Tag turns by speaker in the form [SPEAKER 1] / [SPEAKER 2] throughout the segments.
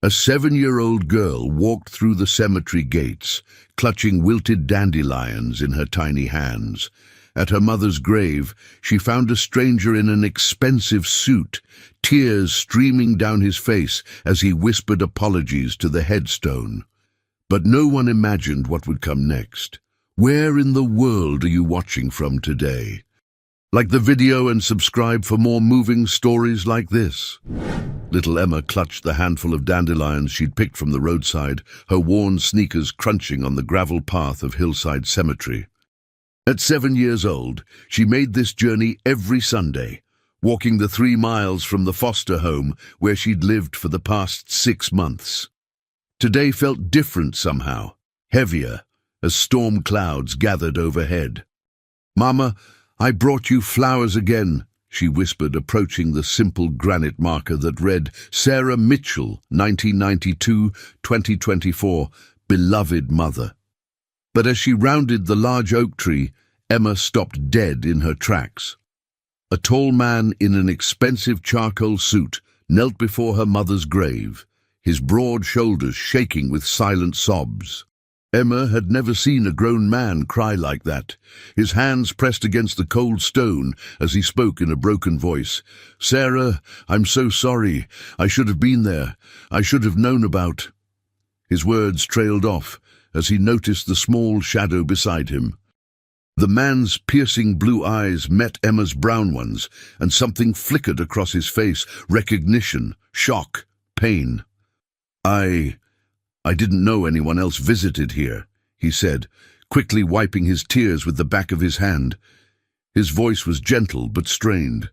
[SPEAKER 1] A 7-year-old girl walked through the cemetery gates, clutching wilted dandelions in her tiny hands. At her mother's grave, she found a stranger in an expensive suit, tears streaming down his face as he whispered apologies to the headstone. But no one imagined what would come next. Where in the world are you watching from today? Like the video and subscribe for more moving stories like this. Little Emma clutched the handful of dandelions she'd picked from the roadside, her worn sneakers crunching on the gravel path of Hillside Cemetery. At 7 years old, she made this journey every Sunday, walking the 3 miles from the foster home where she'd lived for the past 6 months. Today felt different somehow, heavier, as storm clouds gathered overhead. "Mama, I brought you flowers again," she whispered, approaching the simple granite marker that read, "Sarah Mitchell, 1992-2024, beloved mother." But as she rounded the large oak tree, Emma stopped dead in her tracks. A tall man in an expensive charcoal suit knelt before her mother's grave, his broad shoulders shaking with silent sobs. Emma had never seen a grown man cry like that, his hands pressed against the cold stone as he spoke in a broken voice. "Sarah, I'm so sorry. I should have been there. I should have known about—" His words trailed off as he noticed the small shadow beside him. The man's piercing blue eyes met Emma's brown ones, and something flickered across his face: recognition, shock, pain. I didn't know anyone else visited here," he said, quickly wiping his tears with the back of his hand. His voice was gentle but strained.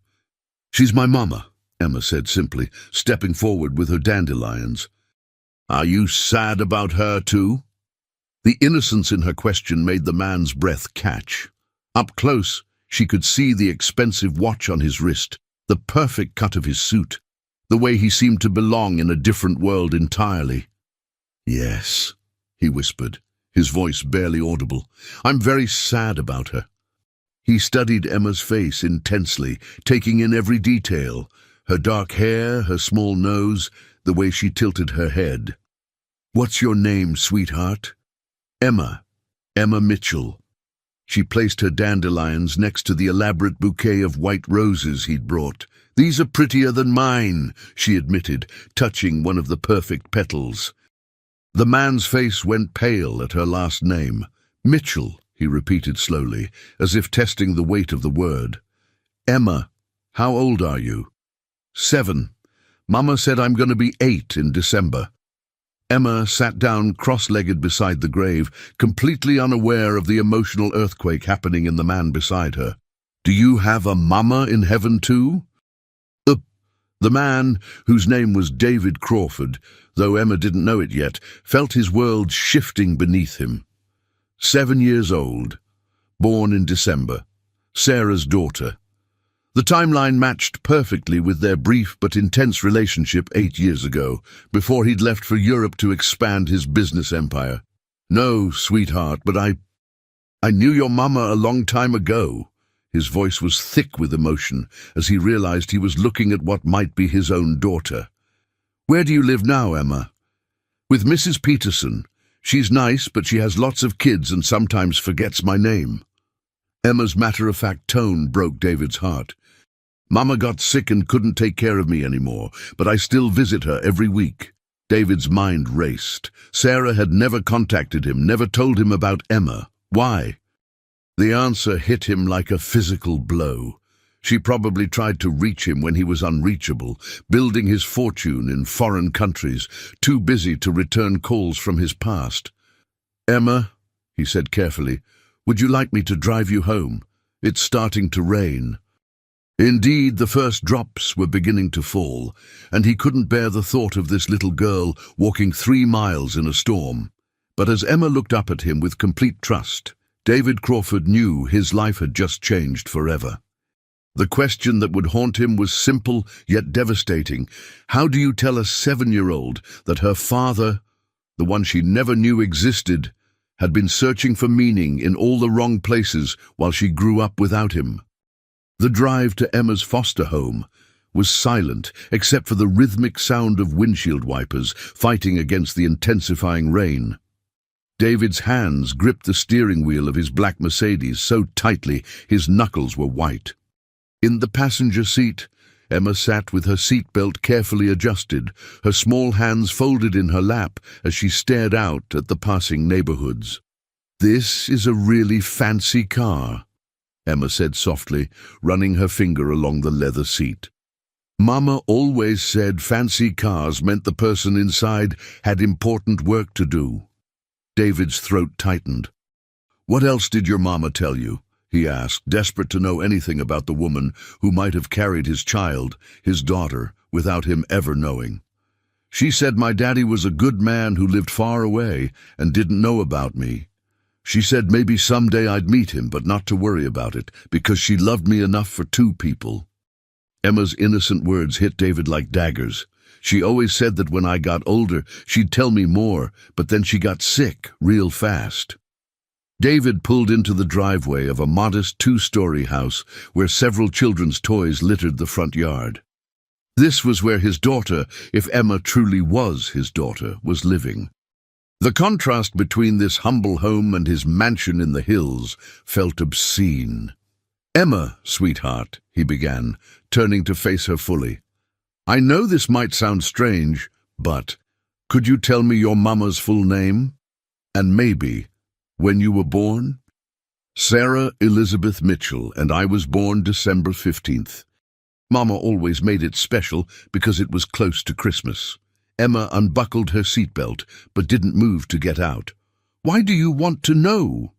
[SPEAKER 1] "She's my mama," Emma said simply, stepping forward with her dandelions. "Are you sad about her too?" The innocence in her question made the man's breath catch. Up close, she could see the expensive watch on his wrist, the perfect cut of his suit, the way he seemed to belong in a different world entirely. "Yes," he whispered, his voice barely audible. "I'm very sad about her." He studied Emma's face intensely, taking in every detail: her dark hair, her small nose, the way she tilted her head. "What's your name, sweetheart?" "Emma Mitchell." She placed her dandelions next to the elaborate bouquet of white roses he'd brought. "These are prettier than mine," she admitted, touching one of the perfect petals. The man's face went pale at her last name. "Mitchell," he repeated slowly, as if testing the weight of the word. "Emma, how old are you?" "7. Mama said I'm going to be 8 in December." Emma sat down cross-legged beside the grave, completely unaware of the emotional earthquake happening in the man beside her. "Do you have a mama in heaven too?" The man, whose name was David Crawford, though Emma didn't know it yet, felt his world shifting beneath him. 7 years old, born in December, Sarah's daughter. The timeline matched perfectly with their brief but intense relationship 8 years ago, before he'd left for Europe to expand his business empire. "No, sweetheart, but I knew your mama a long time ago." His voice was thick with emotion as he realized he was looking at what might be his own daughter. "Where do you live now, Emma?" "With Mrs. Peterson. She's nice, but she has lots of kids and sometimes forgets my name." Emma's matter-of-fact tone broke David's heart. "Mama got sick and couldn't take care of me anymore, but I still visit her every week." David's mind raced. Sarah had never contacted him, never told him about Emma. Why? The answer hit him like a physical blow. She probably tried to reach him when he was unreachable, building his fortune in foreign countries, too busy to return calls from his past. "Emma," he said carefully, "would you like me to drive you home? It's starting to rain." Indeed, the first drops were beginning to fall, and he couldn't bear the thought of this little girl walking 3 miles in a storm. But as Emma looked up at him with complete trust, David Crawford knew his life had just changed forever. The question that would haunt him was simple yet devastating. How do you tell a 7-year-old that her father, the one she never knew existed, had been searching for meaning in all the wrong places while she grew up without him? The drive to Emma's foster home was silent except for the rhythmic sound of windshield wipers fighting against the intensifying rain. David's hands gripped the steering wheel of his black Mercedes so tightly his knuckles were white. In the passenger seat, Emma sat with her seatbelt carefully adjusted, her small hands folded in her lap as she stared out at the passing neighborhoods. "This is a really fancy car," Emma said softly, running her finger along the leather seat. "Mama always said fancy cars meant the person inside had important work to do." David's throat tightened. "What else did your mama tell you?" he asked, desperate to know anything about the woman who might have carried his child, his daughter, without him ever knowing. "She said my daddy was a good man who lived far away and didn't know about me. She said maybe someday I'd meet him, but not to worry about it, because she loved me enough for two people." Emma's innocent words hit David like daggers. She always said that when I got older, she'd tell me more, but then she got sick real fast. David pulled into the driveway of a modest two-story house where several children's toys littered the front yard. This was where his daughter, if Emma truly was his daughter, was living. The contrast between this humble home and his mansion in the hills felt obscene. "Emma, sweetheart," he began, turning to face her fully. "I know this might sound strange, but could you tell me your mama's full name? And maybe when you were born?" "Sarah Elizabeth Mitchell, and I was born December 15th. Mama always made it special because it was close to Christmas." Emma unbuckled her seatbelt, but didn't move to get out. "Why do you want to know?"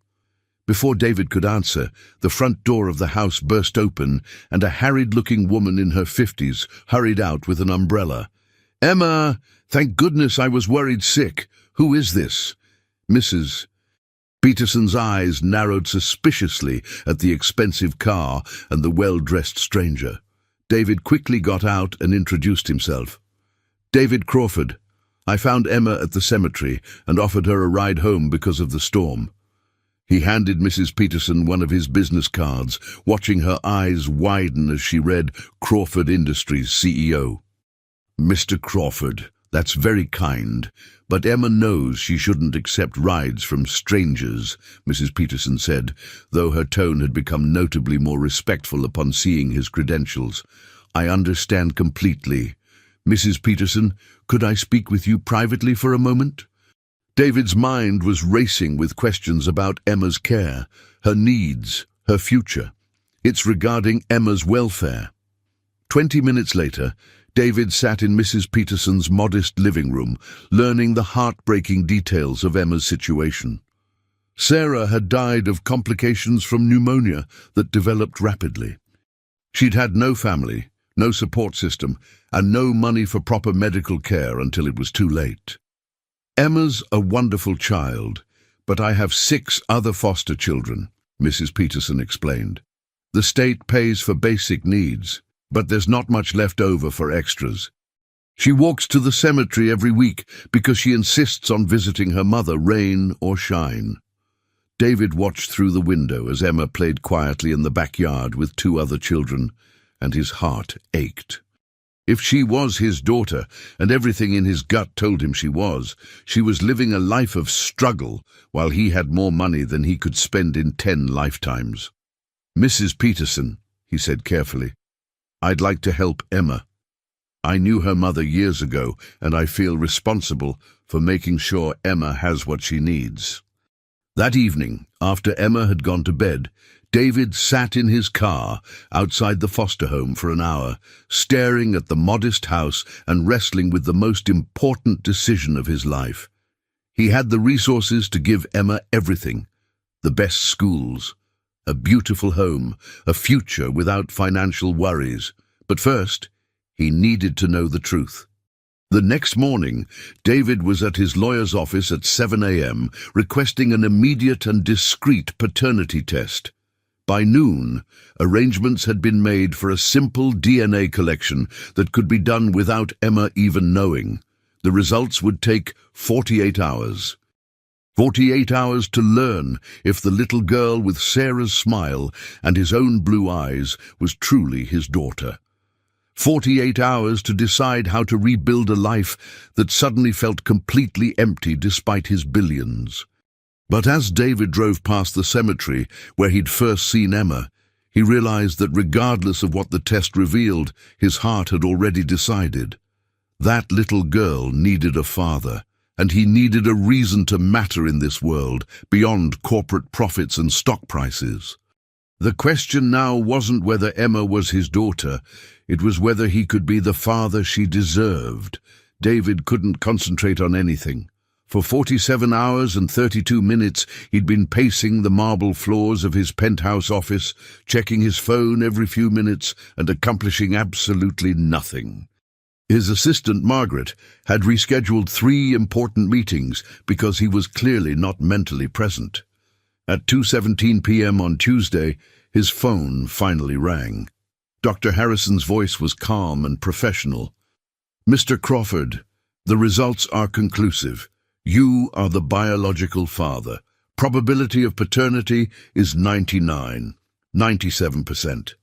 [SPEAKER 1] Before David could answer, the front door of the house burst open, and a harried-looking woman in her 50s hurried out with an umbrella. "Emma, thank goodness, I was worried sick. Who is this?" "Mrs." Peterson's eyes narrowed suspiciously at the expensive car and the well-dressed stranger. David quickly got out and introduced himself. "David Crawford. I found Emma at the cemetery and offered her a ride home because of the storm." He handed Mrs. Peterson one of his business cards, watching her eyes widen as she read Crawford Industries CEO. "Mr. Crawford, that's very kind, but Emma knows she shouldn't accept rides from strangers," Mrs. Peterson said, though her tone had become notably more respectful upon seeing his credentials. "I understand completely. Mrs. Peterson, could I speak with you privately for a moment?" David's mind was racing with questions about Emma's care, her needs, her future. It's regarding Emma's welfare. 20 minutes later, David sat in Mrs. Peterson's modest living room, learning the heartbreaking details of Emma's situation. Sarah had died of complications from pneumonia that developed rapidly. She'd had no family, no support system, and no money for proper medical care until it was too late. "Emma's a wonderful child, but I have 6 other foster children," Mrs. Peterson explained. "The state pays for basic needs, but there's not much left over for extras. She walks to the cemetery every week because she insists on visiting her mother, rain or shine." David watched through the window as Emma played quietly in the backyard with 2 other children, and his heart ached. If she was his daughter, and everything in his gut told him she was living a life of struggle while he had more money than he could spend in 10 lifetimes. "Mrs. Peterson," he said carefully, "I'd like to help Emma. I knew her mother years ago, and I feel responsible for making sure Emma has what she needs." That evening, after Emma had gone to bed, David sat in his car outside the foster home for an hour, staring at the modest house and wrestling with the most important decision of his life. He had the resources to give Emma everything: the best schools, a beautiful home, a future without financial worries. But first, he needed to know the truth. The next morning, David was at his lawyer's office at 7 a.m., requesting an immediate and discreet paternity test. By noon, arrangements had been made for a simple DNA collection that could be done without Emma even knowing. The results would take 48 hours. 48 hours to learn if the little girl with Sarah's smile and his own blue eyes was truly his daughter. 48 hours to decide how to rebuild a life that suddenly felt completely empty despite his billions. But as David drove past the cemetery where he'd first seen Emma, he realized that regardless of what the test revealed, his heart had already decided. That little girl needed a father, and he needed a reason to matter in this world beyond corporate profits and stock prices. The question now wasn't whether Emma was his daughter, it was whether he could be the father she deserved. David couldn't concentrate on anything. For 47 hours and 32 minutes, he'd been pacing the marble floors of his penthouse office, checking his phone every few minutes and accomplishing absolutely nothing. His assistant, Margaret, had rescheduled 3 important meetings because he was clearly not mentally present. At 2:17 p.m. on Tuesday, his phone finally rang. Dr. Harrison's voice was calm and professional. "Mr. Crawford, the results are conclusive. You are the biological father. Probability of paternity is 97%.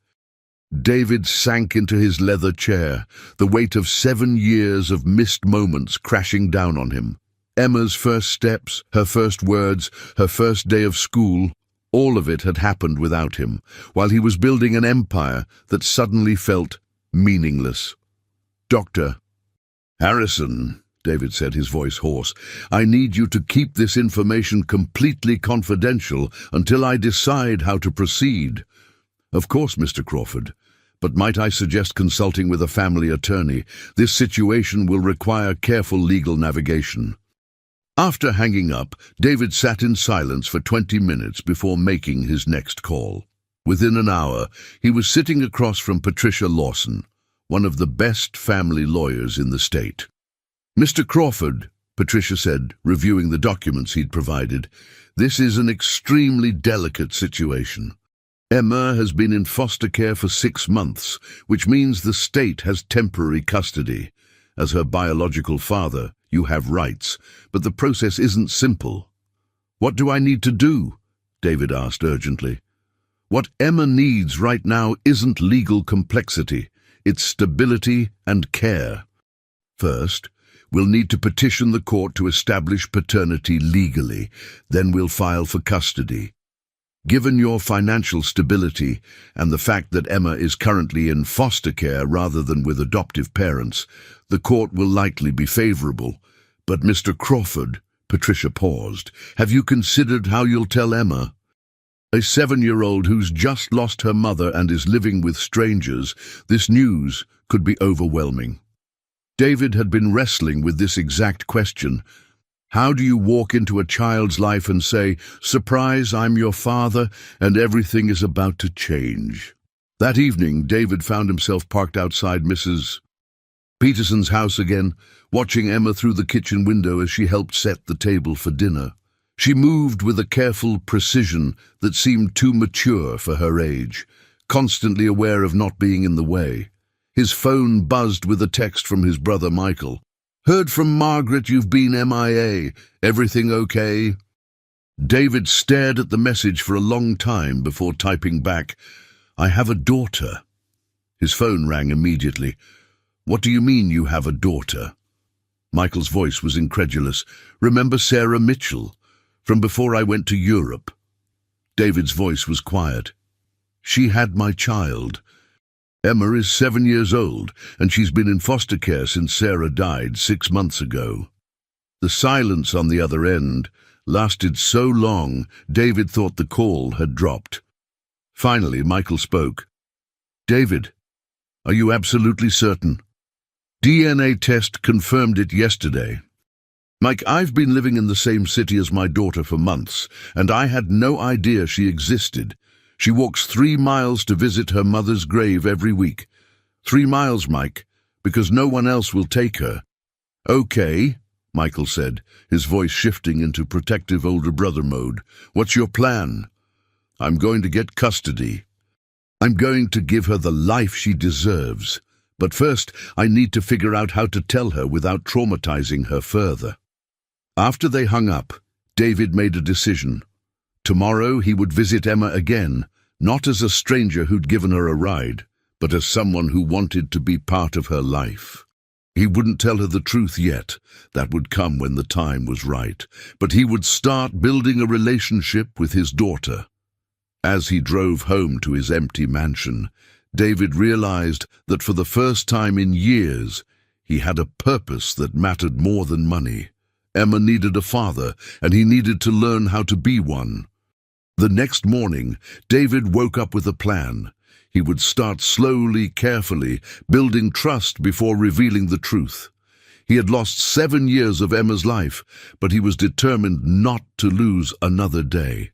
[SPEAKER 1] David sank into his leather chair, the weight of 7 years of missed moments crashing down on him. Emma's first steps, her first words, her first day of school, all of it had happened without him, while he was building an empire that suddenly felt meaningless. "Dr. Harrison," David said, his voice hoarse, "I need you to keep this information completely confidential until I decide how to proceed." "Of course, Mr. Crawford, but might I suggest consulting with a family attorney? This situation will require careful legal navigation." After hanging up, David sat in silence for 20 minutes before making his next call. Within an hour, he was sitting across from Patricia Lawson, one of the best family lawyers in the state. "Mr. Crawford," Patricia said, reviewing the documents he'd provided, "this is an extremely delicate situation. Emma has been in foster care for 6 months, which means the state has temporary custody. As her biological father, you have rights, but the process isn't simple." "What do I need to do?" David asked urgently. "What Emma needs right now isn't legal complexity, it's stability and care. First, we'll need to petition the court to establish paternity legally, then we'll file for custody. Given your financial stability and the fact that Emma is currently in foster care rather than with adoptive parents, the court will likely be favorable. But Mr. Crawford," Patricia paused, "have you considered how you'll tell Emma? A 7-year-old who's just lost her mother and is living with strangers, this news could be overwhelming." David had been wrestling with this exact question. How do you walk into a child's life and say, "Surprise, I'm your father, and everything is about to change"? That evening, David found himself parked outside Mrs. Peterson's house again, watching Emma through the kitchen window as she helped set the table for dinner. She moved with a careful precision that seemed too mature for her age, constantly aware of not being in the way. His phone buzzed with a text from his brother Michael. "Heard from Margaret you've been MIA. Everything okay?" David stared at the message for a long time before typing back, "I have a daughter." His phone rang immediately. "What do you mean you have a daughter?" Michael's voice was incredulous. "Remember Sarah Mitchell, from before I went to Europe?" David's voice was quiet. "She had my child. Emma is 7 years old, and she's been in foster care since Sarah died 6 months ago." The silence on the other end lasted so long, David thought the call had dropped. Finally, Michael spoke. "David, are you absolutely certain?" "DNA test confirmed it yesterday. Mike, I've been living in the same city as my daughter for months, and I had no idea she existed. She walks 3 miles to visit her mother's grave every week. 3 miles, Mike, because no one else will take her." "Okay," Michael said, his voice shifting into protective older brother mode. "What's your plan?" "I'm going to get custody. I'm going to give her the life she deserves. But first, I need to figure out how to tell her without traumatizing her further." After they hung up, David made a decision. Tomorrow he would visit Emma again, not as a stranger who'd given her a ride, but as someone who wanted to be part of her life. He wouldn't tell her the truth yet. That would come when the time was right. But he would start building a relationship with his daughter. As he drove home to his empty mansion, David realized that for the first time in years, he had a purpose that mattered more than money. Emma needed a father, and he needed to learn how to be one. The next morning, David woke up with a plan. He would start slowly, carefully, building trust before revealing the truth. He had lost 7 years of Emma's life, but he was determined not to lose another day.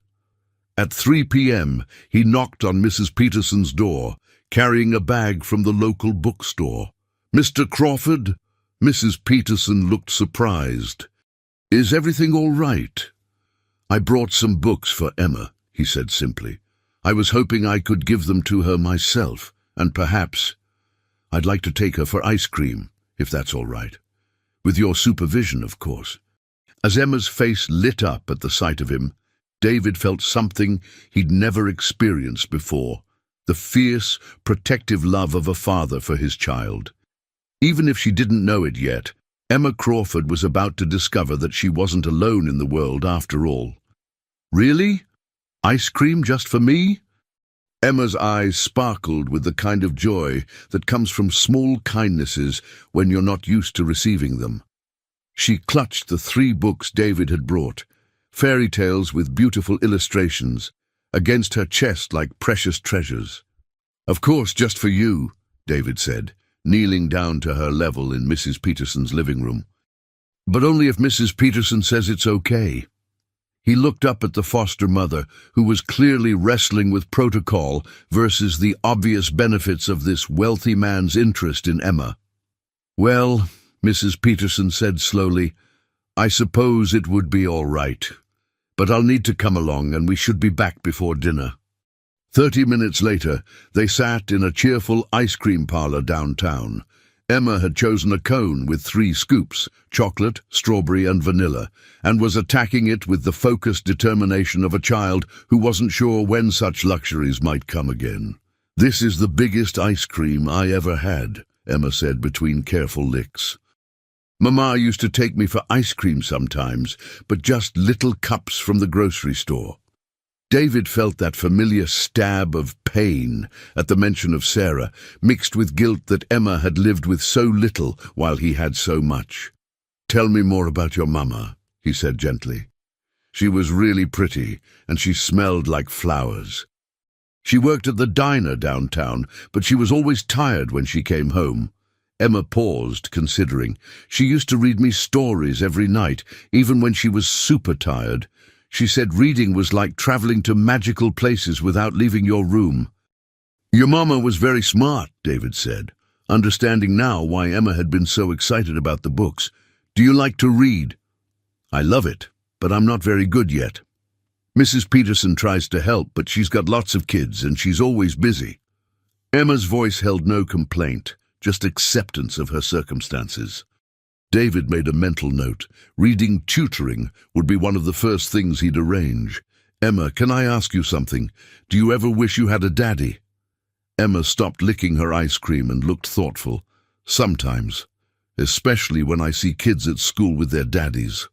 [SPEAKER 1] At 3 p.m., he knocked on Mrs. Peterson's door, carrying a bag from the local bookstore. "Mr. Crawford?" Mrs. Peterson looked surprised. "Is everything all right?" "I brought some books for Emma," he said simply. "I was hoping I could give them to her myself, and perhaps I'd like to take her for ice cream, if that's all right. With your supervision, of course." As Emma's face lit up at the sight of him, David felt something he'd never experienced before, the fierce, protective love of a father for his child. Even if she didn't know it yet, Emma Crawford was about to discover that she wasn't alone in the world after all. "Really? Ice cream just for me?" Emma's eyes sparkled with the kind of joy that comes from small kindnesses when you're not used to receiving them. She clutched the 3 books David had brought, fairy tales with beautiful illustrations, against her chest like precious treasures. "Of course, just for you," David said, kneeling down to her level in Mrs. Peterson's living room. "But only if Mrs. Peterson says it's okay." He looked up at the foster mother, who was clearly wrestling with protocol versus the obvious benefits of this wealthy man's interest in Emma. "Well," Mrs. Peterson said slowly, "I suppose it would be all right. But I'll need to come along, and we should be back before dinner." 30 minutes later, they sat in a cheerful ice cream parlor downtown. Emma had chosen a cone with 3 scoops, chocolate, strawberry, and vanilla, and was attacking it with the focused determination of a child who wasn't sure when such luxuries might come again. "This is the biggest ice cream I ever had," Emma said between careful licks. "Mama used to take me for ice cream sometimes, but just little cups from the grocery store." David felt that familiar stab of pain at the mention of Sarah, mixed with guilt that Emma had lived with so little while he had so much. "Tell me more about your mama," he said gently. "She was really pretty, and she smelled like flowers. She worked at the diner downtown, but she was always tired when she came home." Emma paused, considering. "She used to read me stories every night, even when she was super tired. She said reading was like traveling to magical places without leaving your room." "Your mama was very smart," David said, understanding now why Emma had been so excited about the books. "Do you like to read?" "I love it, but I'm not very good yet. Mrs. Peterson tries to help, but she's got lots of kids and she's always busy." Emma's voice held no complaint, just acceptance of her circumstances. David made a mental note. Reading tutoring would be one of the first things he'd arrange. "Emma, can I ask you something? Do you ever wish you had a daddy?" Emma stopped licking her ice cream and looked thoughtful. "Sometimes, especially when I see kids at school with their daddies.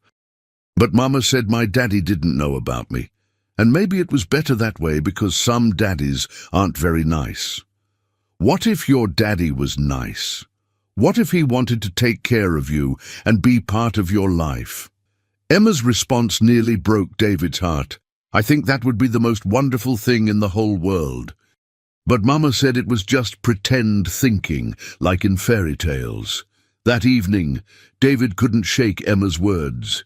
[SPEAKER 1] But Mama said my daddy didn't know about me, and maybe it was better that way because some daddies aren't very nice." "What if your daddy was nice? What if he wanted to take care of you and be part of your life?" Emma's response nearly broke David's heart. "I think that would be the most wonderful thing in the whole world. But Mama said it was just pretend thinking, like in fairy tales." That evening, David couldn't shake Emma's words.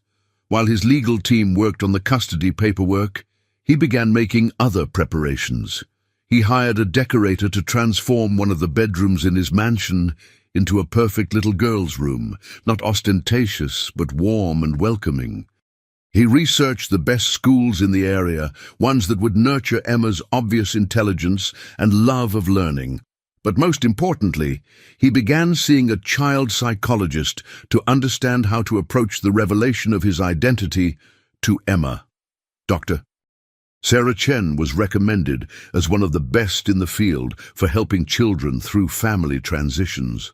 [SPEAKER 1] While his legal team worked on the custody paperwork, he began making other preparations. He hired a decorator to transform one of the bedrooms in his mansion into a perfect little girl's room, not ostentatious, but warm and welcoming. He researched the best schools in the area, ones that would nurture Emma's obvious intelligence and love of learning. But most importantly, he began seeing a child psychologist to understand how to approach the revelation of his identity to Emma. "Doctor, Sarah Chen was recommended as one of the best in the field for helping children through family transitions.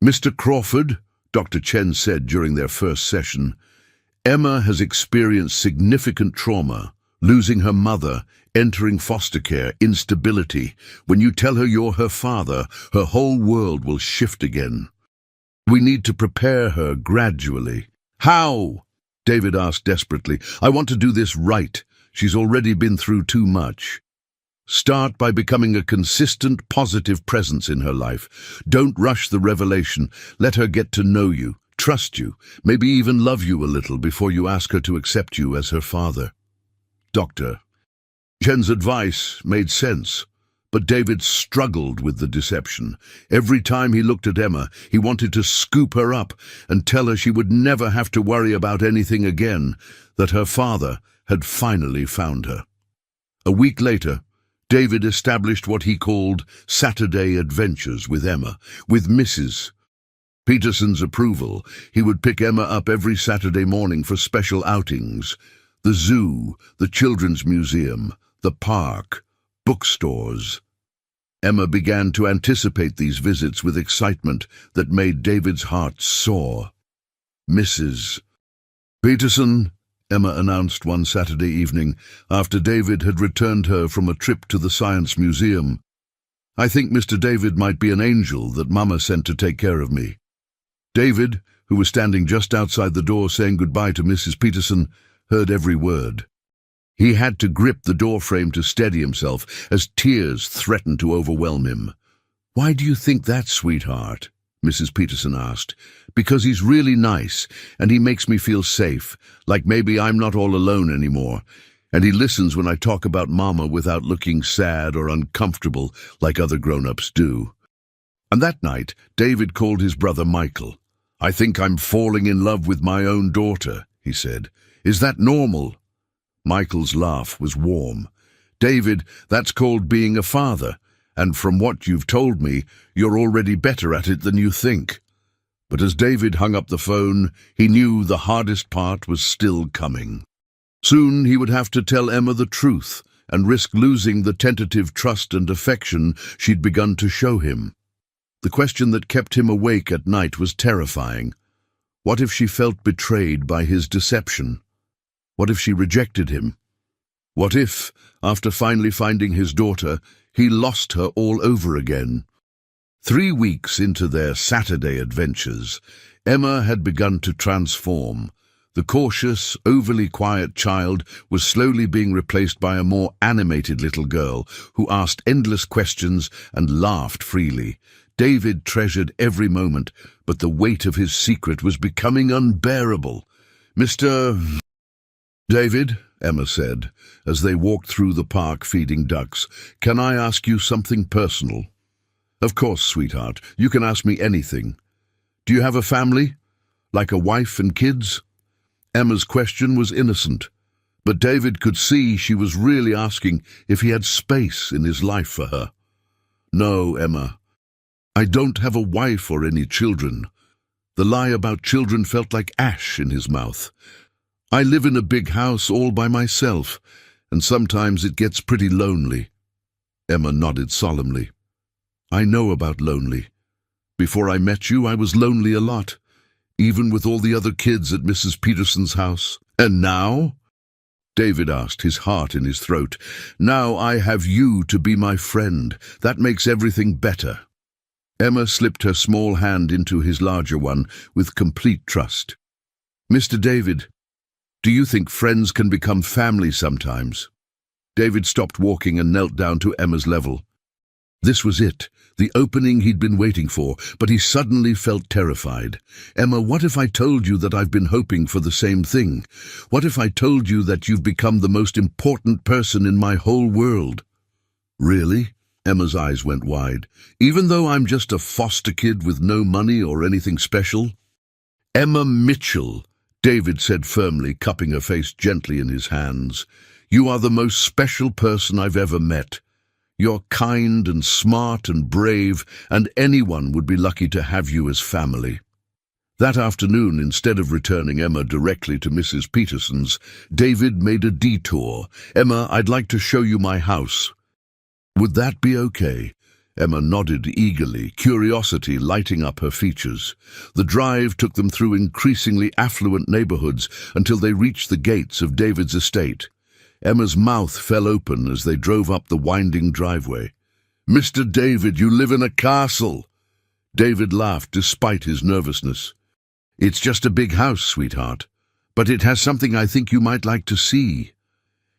[SPEAKER 1] "Mr. Crawford," Dr. Chen said during their first session, "Emma has experienced significant trauma, losing her mother, entering foster care, instability. When you tell her you're her father, her whole world will shift again. We need to prepare her gradually." "How?" David asked desperately. "I want to do this right. She's already been through too much." "Start by becoming a consistent, positive presence in her life. Don't rush the revelation. Let her get to know you, trust you, maybe even love you a little before you ask her to accept you as her father." Dr. Chen's advice made sense, but David struggled with the deception. Every time he looked at Emma, he wanted to scoop her up and tell her she would never have to worry about anything again, that her father had finally found her. A week later, David established what he called Saturday adventures with Emma. With Mrs. Peterson's approval, he would pick Emma up every Saturday morning for special outings: the zoo, the children's museum, the park, bookstores. Emma began to anticipate these visits with excitement that made David's heart soar. "Mrs. Peterson," Emma announced one Saturday evening, after David had returned her from a trip to the Science Museum, "I think Mr. David might be an angel that Mama sent to take care of me." David, who was standing just outside the door saying goodbye to Mrs. Peterson, heard every word. He had to grip the doorframe to steady himself as tears threatened to overwhelm him. "Why do you think that, sweetheart?" Mrs. Peterson asked. "Because he's really nice, and he makes me feel safe, like maybe I'm not all alone anymore. And he listens when I talk about Mama without looking sad or uncomfortable like other grown-ups do." And that night, David called his brother Michael. "I think I'm falling in love with my own daughter," he said. "Is that normal?" Michael's laugh was warm. "David, that's called being a father, and from what you've told me, you're already better at it than you think." But as David hung up the phone, he knew the hardest part was still coming. Soon he would have to tell Emma the truth and risk losing the tentative trust and affection she'd begun to show him. The question that kept him awake at night was terrifying. What if she felt betrayed by his deception? What if she rejected him? What if, after finally finding his daughter, he lost her all over again? 3 weeks into their Saturday adventures, Emma had begun to transform. The cautious, overly quiet child was slowly being replaced by a more animated little girl who asked endless questions and laughed freely. David treasured every moment, but the weight of his secret was becoming unbearable. "Mr. David," Emma said, as they walked through the park feeding ducks, "can I ask you something personal?" "Of course, sweetheart. You can ask me anything. Do you have a family? Like a wife and kids?" Emma's question was innocent, but David could see she was really asking if he had space in his life for her. "No, Emma. I don't have a wife or any children." The lie about children felt like ash in his mouth. "I live in a big house all by myself, and sometimes it gets pretty lonely." Emma nodded solemnly. "I know about lonely. Before I met you, I was lonely a lot, even with all the other kids at Mrs. Peterson's house." "And now?" David asked, his heart in his throat. "Now I have you to be my friend. That makes everything better." Emma slipped her small hand into his larger one with complete trust. "Mr. David, do you think friends can become family sometimes?" David stopped walking and knelt down to Emma's level. This was it, the opening he'd been waiting for, but he suddenly felt terrified. "Emma, what if I told you that I've been hoping for the same thing? What if I told you that you've become the most important person in my whole world?" "Really?" Emma's eyes went wide. "Even though I'm just a foster kid with no money or anything special?" "Emma Mitchell," David said firmly, cupping her face gently in his hands. "You are the most special person I've ever met. You're kind and smart and brave, and anyone would be lucky to have you as family." That afternoon, instead of returning Emma directly to Mrs. Peterson's, David made a detour. "Emma, I'd like to show you my house." "Would that be okay?" Emma nodded eagerly, curiosity lighting up her features. The drive took them through increasingly affluent neighborhoods until they reached the gates of David's estate. Emma's mouth fell open as they drove up the winding driveway. "Mr. David, you live in a castle!" David laughed despite his nervousness. "It's just a big house, sweetheart, but it has something I think you might like to see."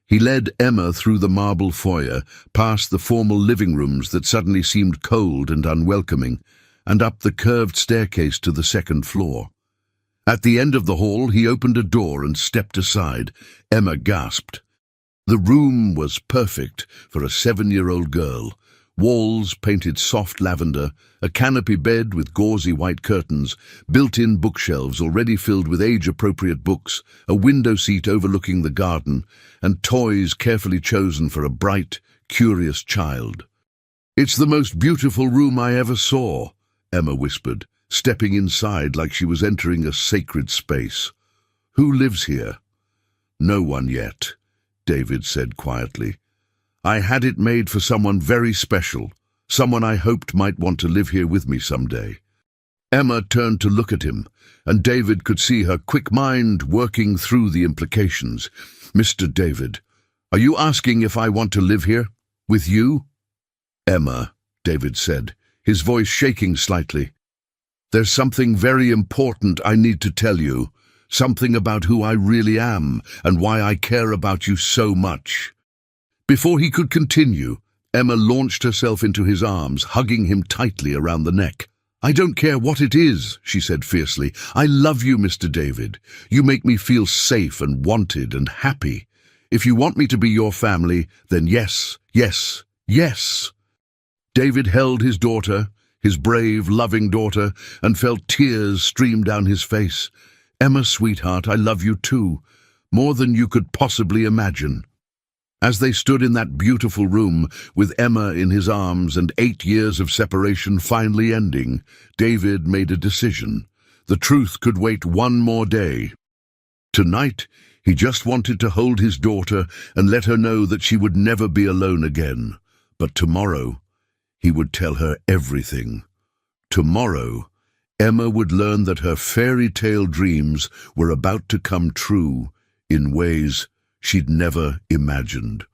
[SPEAKER 1] He led Emma through the marble foyer, past the formal living rooms that suddenly seemed cold and unwelcoming, and up the curved staircase to the second floor. At the end of the hall, he opened a door and stepped aside. Emma gasped. The room was perfect for a 7-year-old girl. Walls painted soft lavender, a canopy bed with gauzy white curtains, built-in bookshelves already filled with age-appropriate books, a window seat overlooking the garden, and toys carefully chosen for a bright, curious child. "It's the most beautiful room I ever saw," Emma whispered, stepping inside like she was entering a sacred space. "Who lives here?" "No one yet," David said quietly. "I had it made for someone very special, someone I hoped might want to live here with me someday." Emma turned to look at him, and David could see her quick mind working through the implications. "Mr. David, are you asking if I want to live here? With you?" "Emma," David said, his voice shaking slightly, "there's something very important I need to tell you, something about who I really am and why I care about you so much." Before he could continue, Emma launched herself into his arms, hugging him tightly around the neck. "I don't care what it is," she said fiercely. "I love you, Mr. David. You make me feel safe and wanted and happy. If you want me to be your family, then yes, yes, yes." David held his daughter, his brave, loving daughter, and felt tears stream down his face. "Emma, sweetheart, I love you too, more than you could possibly imagine." As they stood in that beautiful room, with Emma in his arms and 8 years of separation finally ending, David made a decision. The truth could wait one more day. Tonight, he just wanted to hold his daughter and let her know that she would never be alone again. But tomorrow, he would tell her everything. Tomorrow, Emma would learn that her fairy tale dreams were about to come true in ways she'd never imagined.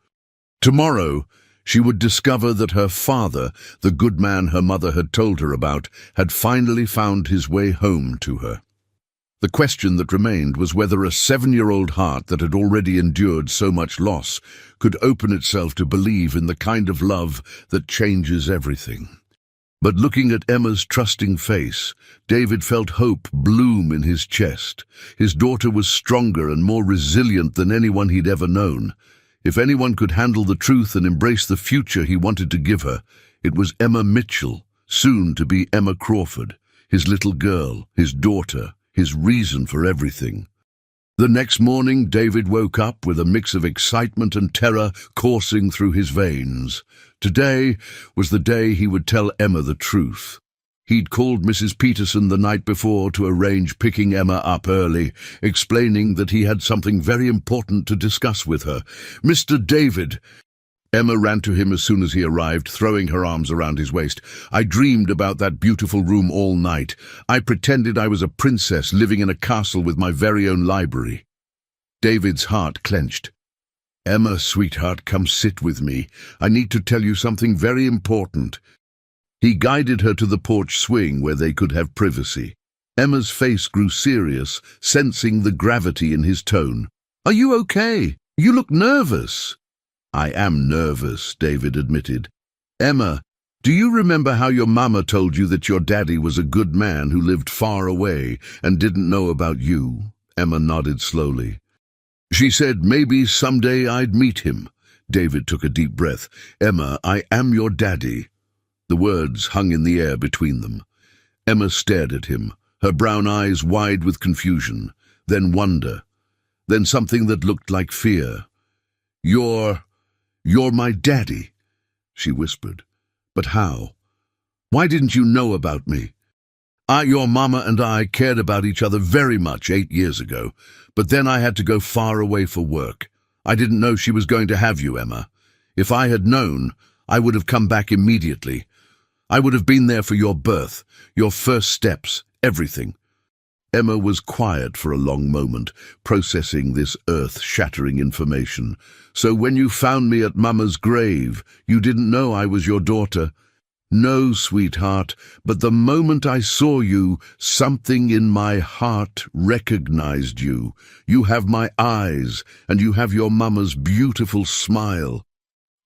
[SPEAKER 1] Tomorrow, she would discover that her father, the good man her mother had told her about, had finally found his way home to her. The question that remained was whether a 7-year-old heart that had already endured so much loss could open itself to believe in the kind of love that changes everything. But looking at Emma's trusting face, David felt hope bloom in his chest. His daughter was stronger and more resilient than anyone he'd ever known. If anyone could handle the truth and embrace the future he wanted to give her, it was Emma Mitchell, soon to be Emma Crawford, his little girl, his daughter, his reason for everything. The next morning, David woke up with a mix of excitement and terror coursing through his veins. Today was the day he would tell Emma the truth. He'd called Mrs. Peterson the night before to arrange picking Emma up early, explaining that he had something very important to discuss with her. "Mr. David," Emma ran to him as soon as he arrived, throwing her arms around his waist. "I dreamed about that beautiful room all night. I pretended I was a princess living in a castle with my very own library." David's heart clenched. "Emma, sweetheart, come sit with me. I need to tell you something very important." He guided her to the porch swing where they could have privacy. Emma's face grew serious, sensing the gravity in his tone. "Are you okay? You look nervous." "I am nervous," David admitted. "Emma, do you remember how your mama told you that your daddy was a good man who lived far away and didn't know about you?" Emma nodded slowly. "She said maybe someday I'd meet him." David took a deep breath. "Emma, I am your daddy." The words hung in the air between them. Emma stared at him, her brown eyes wide with confusion, then wonder, then something that looked like fear. You're my daddy," she whispered. "But how? Why didn't you know about me?" Your mama and I cared about each other very much 8 years ago, but then I had to go far away for work. I didn't know she was going to have you, Emma. If I had known, I would have come back immediately. I would have been there for your birth, your first steps, everything." Emma was quiet for a long moment, processing this earth-shattering information. "So when you found me at Mama's grave, you didn't know I was your daughter?" "No, sweetheart, but the moment I saw you, something in my heart recognized you. You have my eyes, and you have your Mama's beautiful smile."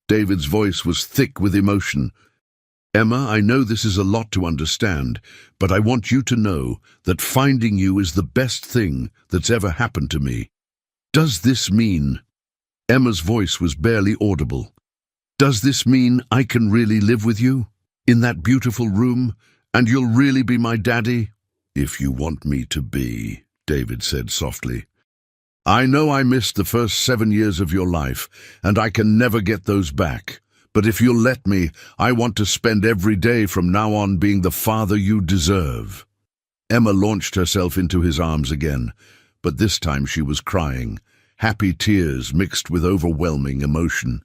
[SPEAKER 1] David's voice was thick with emotion. "Emma, I know this is a lot to understand, but I want you to know that finding you is the best thing that's ever happened to me. Does this mean—" Emma's voice was barely audible. "Does this mean I can really live with you? In that beautiful room, and you'll really be my daddy?" "If you want me to be," David said softly. "I know I missed the first 7 years of your life, and I can never get those back. But if you'll let me, I want to spend every day from now on being the father you deserve." Emma launched herself into his arms again, but this time she was crying, happy tears mixed with overwhelming emotion.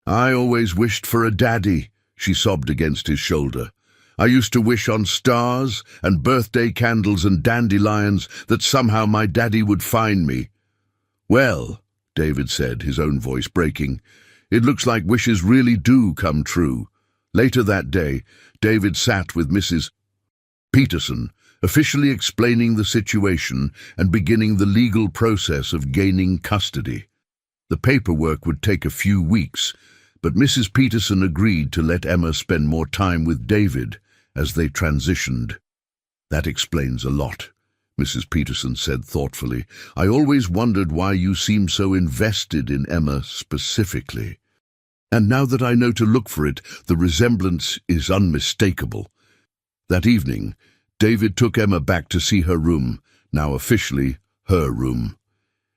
[SPEAKER 1] "I always wished for a daddy," she sobbed against his shoulder. "I used to wish on stars and birthday candles and dandelions that somehow my daddy would find me." "Well," David said, his own voice breaking, "it looks like wishes really do come true." Later that day, David sat with Mrs. Peterson, officially explaining the situation and beginning the legal process of gaining custody. The paperwork would take a few weeks, but Mrs. Peterson agreed to let Emma spend more time with David as they transitioned. "That explains a lot," Mrs. Peterson said thoughtfully. "I always wondered why you seem so invested in Emma specifically. And now that I know to look for it, the resemblance is unmistakable." That evening, David took Emma back to see her room, now officially her room.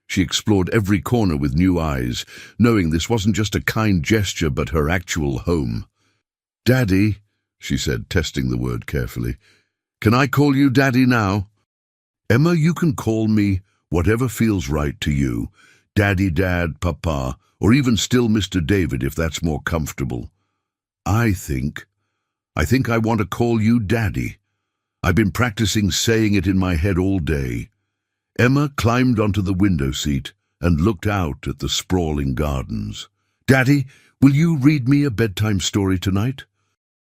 [SPEAKER 1] She explored every corner with new eyes, knowing this wasn't just a kind gesture but her actual home. "Daddy," she said, testing the word carefully. "Can I call you Daddy now?" "Emma, you can call me whatever feels right to you. Daddy, Dad, Papa, or even still Mr. David if that's more comfortable. I think I want to call you Daddy. I've been practicing saying it in my head all day." Emma climbed onto the window seat and looked out at the sprawling gardens. "Daddy, will you read me a bedtime story tonight?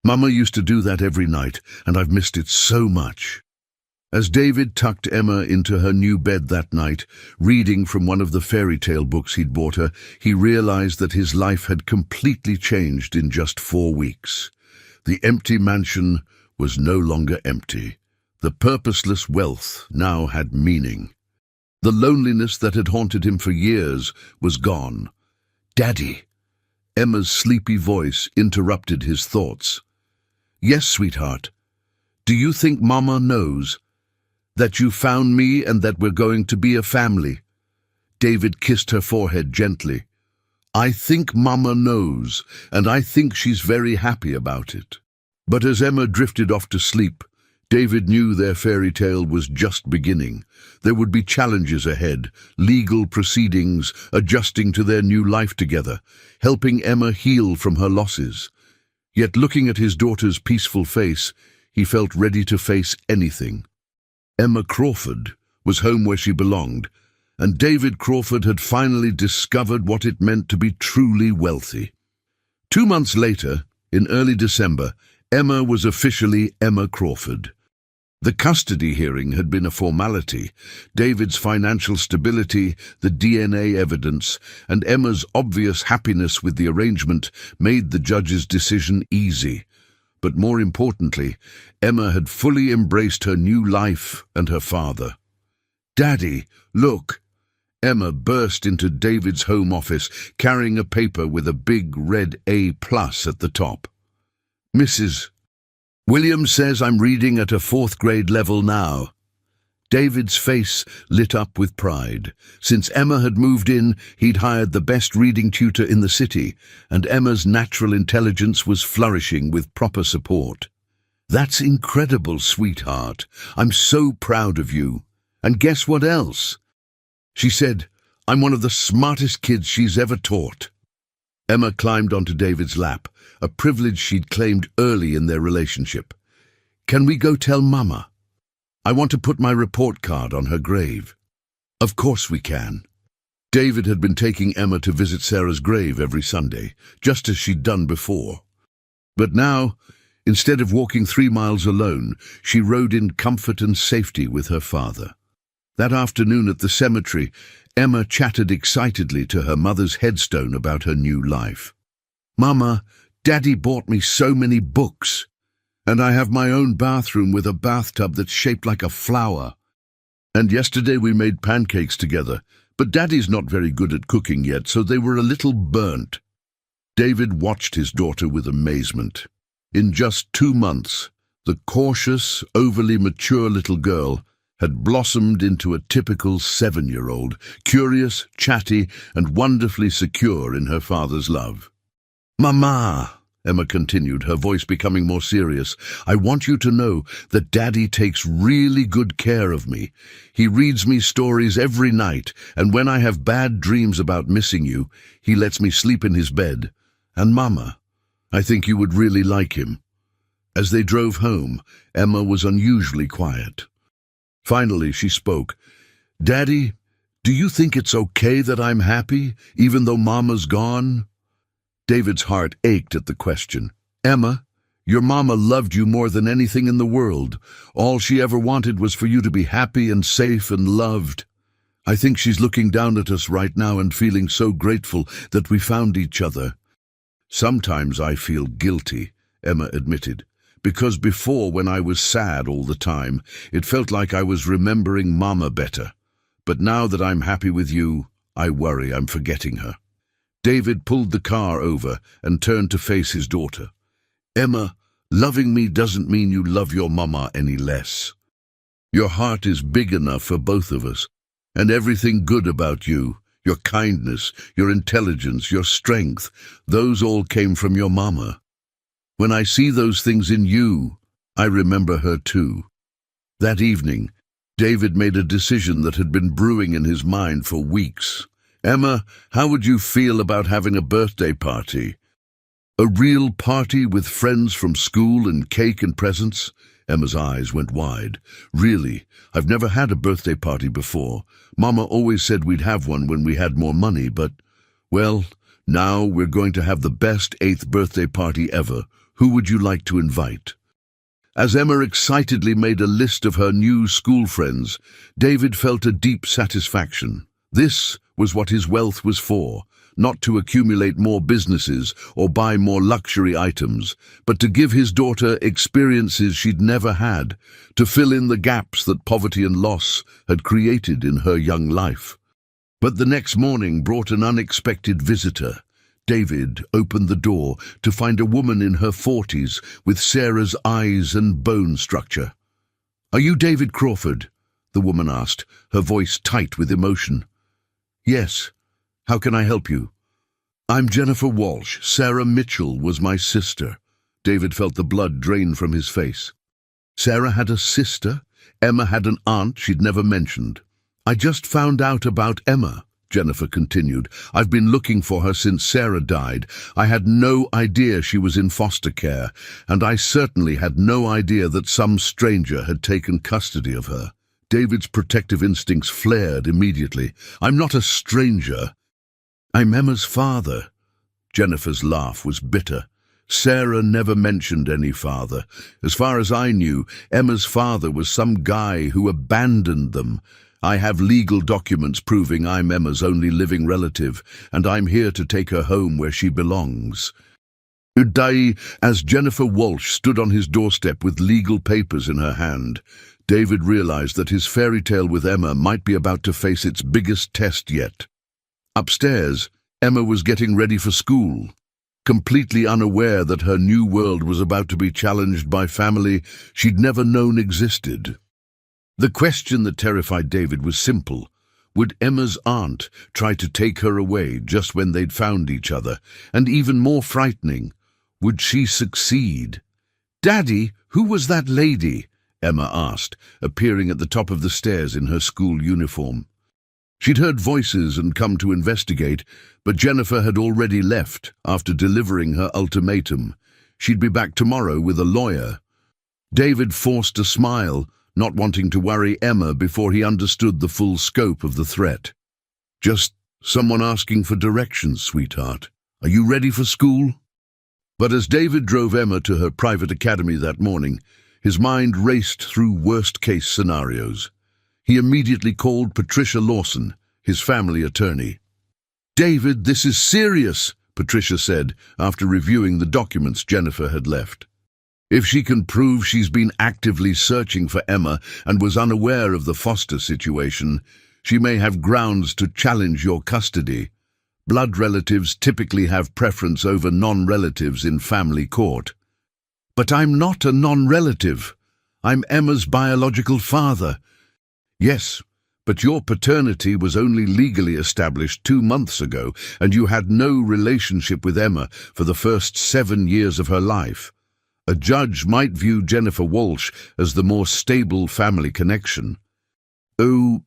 [SPEAKER 1] Mama used to do that every night, and I've missed it so much." As David tucked Emma into her new bed that night, reading from one of the fairy tale books he'd bought her, he realized that his life had completely changed in just 4 weeks. The empty mansion was no longer empty. The purposeless wealth now had meaning. The loneliness that had haunted him for years was gone. "Daddy!" Emma's sleepy voice interrupted his thoughts. "Yes, sweetheart. Do you think Mama knows that you found me and that we're going to be a family?" David kissed her forehead gently. "I think Mama knows, and I think she's very happy about it." But as Emma drifted off to sleep, David knew their fairy tale was just beginning. There would be challenges ahead, legal proceedings, adjusting to their new life together, helping Emma heal from her losses. Yet looking at his daughter's peaceful face, he felt ready to face anything. Emma Crawford was home where she belonged, and David Crawford had finally discovered what it meant to be truly wealthy. 2 months later, in early December, Emma was officially Emma Crawford. The custody hearing had been a formality. David's financial stability, the DNA evidence, and Emma's obvious happiness with the arrangement made the judge's decision easy. But more importantly, Emma had fully embraced her new life and her father. "Daddy, look!" Emma burst into David's home office, carrying a paper with a big red A+ at the top. "Mrs. Williams says I'm reading at a 4th grade level now." David's face lit up with pride. Since Emma had moved in, he'd hired the best reading tutor in the city, and Emma's natural intelligence was flourishing with proper support. "That's incredible, sweetheart. I'm so proud of you. And guess what else?" She said, "I'm one of the smartest kids she's ever taught." Emma climbed onto David's lap, a privilege she'd claimed early in their relationship. "Can we go tell Mama? I want to put my report card on her grave." "Of course we can." David had been taking Emma to visit Sarah's grave every Sunday, just as she'd done before. But now, instead of walking 3 miles alone, she rode in comfort and safety with her father. That afternoon at the cemetery, Emma chatted excitedly to her mother's headstone about her new life. "Mama, Daddy bought me so many books, and I have my own bathroom with a bathtub that's shaped like a flower. And yesterday we made pancakes together, but Daddy's not very good at cooking yet, so they were a little burnt." David watched his daughter with amazement. In just 2 months, the cautious, overly mature little girl had blossomed into a typical 7-year-old, curious, chatty, and wonderfully secure in her father's love. "Mama," Emma continued, her voice becoming more serious, "I want you to know that Daddy takes really good care of me. He reads me stories every night, and when I have bad dreams about missing you, he lets me sleep in his bed. And Mama, I think you would really like him." As they drove home, Emma was unusually quiet. Finally, she spoke. "Daddy, do you think it's okay that I'm happy, even though Mama's gone?" David's heart ached at the question. "Emma, your Mama loved you more than anything in the world. All she ever wanted was for you to be happy and safe and loved. I think she's looking down at us right now and feeling so grateful that we found each other." "Sometimes I feel guilty," Emma admitted, "because before, when I was sad all the time, it felt like I was remembering Mama better. But now that I'm happy with you, I worry I'm forgetting her." David pulled the car over and turned to face his daughter. "Emma, loving me doesn't mean you love your Mama any less. Your heart is big enough for both of us, and everything good about you, your kindness, your intelligence, your strength, those all came from your Mama. When I see those things in you, I remember her too." That evening, David made a decision that had been brewing in his mind for weeks. "Emma, how would you feel about having a birthday party? A real party with friends from school and cake and presents?" Emma's eyes went wide. "Really, I've never had a birthday party before. Mama always said we'd have one when we had more money, but, well, now we're going to have the best 8th birthday party ever. Who would you like to invite?" As Emma excitedly made a list of her new school friends, David felt a deep satisfaction. This was what his wealth was for, not to accumulate more businesses or buy more luxury items, but to give his daughter experiences she'd never had, to fill in the gaps that poverty and loss had created in her young life. But the next morning brought an unexpected visitor. David opened the door to find a woman in her 40s with Sarah's eyes and bone structure. "Are you David Crawford?" the woman asked, her voice tight with emotion. "Yes. How can I help you?" "I'm Jennifer Walsh. Sarah Mitchell was my sister." David felt the blood drain from his face. Sarah had a sister? Emma had an aunt she'd never mentioned. "I just found out about Emma," Jennifer continued. "I've been looking for her since Sarah died. I had no idea she was in foster care, and I certainly had no idea that some stranger had taken custody of her." David's protective instincts flared immediately. "I'm not a stranger. I'm Emma's father." Jennifer's laugh was bitter. Sarah never mentioned any father. As far as I knew, Emma's father was some guy who abandoned them. I have legal documents proving I'm Emma's only living relative, and I'm here to take her home where she belongs. As Jennifer Walsh stood on his doorstep with legal papers in her hand, David realized that his fairy tale with Emma might be about to face its biggest test yet. Upstairs, Emma was getting ready for school, completely unaware that her new world was about to be challenged by family she'd never known existed. The question that terrified David was simple. Would Emma's aunt try to take her away just when they'd found each other? And even more frightening, would she succeed? "Daddy, who was that lady?" Emma asked, appearing at the top of the stairs in her school uniform. She'd heard voices and come to investigate, but Jennifer had already left after delivering her ultimatum. She'd be back tomorrow with a lawyer. David forced a smile, not wanting to worry Emma before he understood the full scope of the threat. "Just someone asking for directions, sweetheart. Are you ready for school?" But as David drove Emma to her private academy that morning, his mind raced through worst-case scenarios. He immediately called Patricia Lawson, his family attorney. "David, this is serious," Patricia said after reviewing the documents Jennifer had left. "If she can prove she's been actively searching for Emma and was unaware of the foster situation, she may have grounds to challenge your custody. Blood relatives typically have preference over non-relatives in family court." "But I'm not a non-relative. I'm Emma's biological father." "Yes, but your paternity was only legally established 2 months ago, and you had no relationship with Emma for the first 7 years of her life. A judge might view Jennifer Walsh as the more stable family connection." Oh,